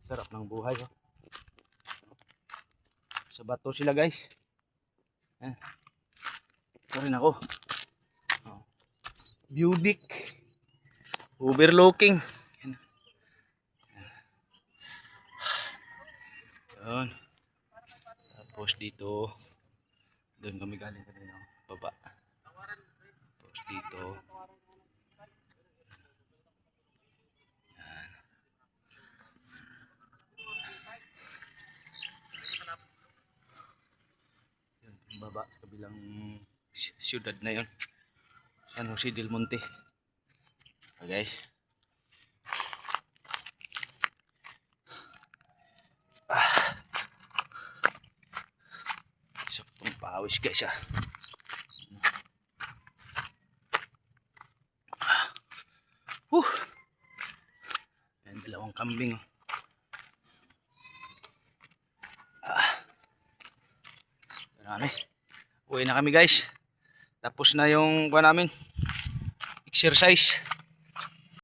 Sarap ng buhay. Oh. Sa bato sila guys. Ito rin ako. Oh. View deck. Overlooking. Yan. Tapos dito. Doon kami galing kanina. Baba. Tapos dito. Baba, kabilang siyudad na yon, San Jose del Monte. Okay. Saktong pawis guys ah. Yan, dalawang kambing. Marami. Uwi na kami guys. Tapos na yung namin exercise.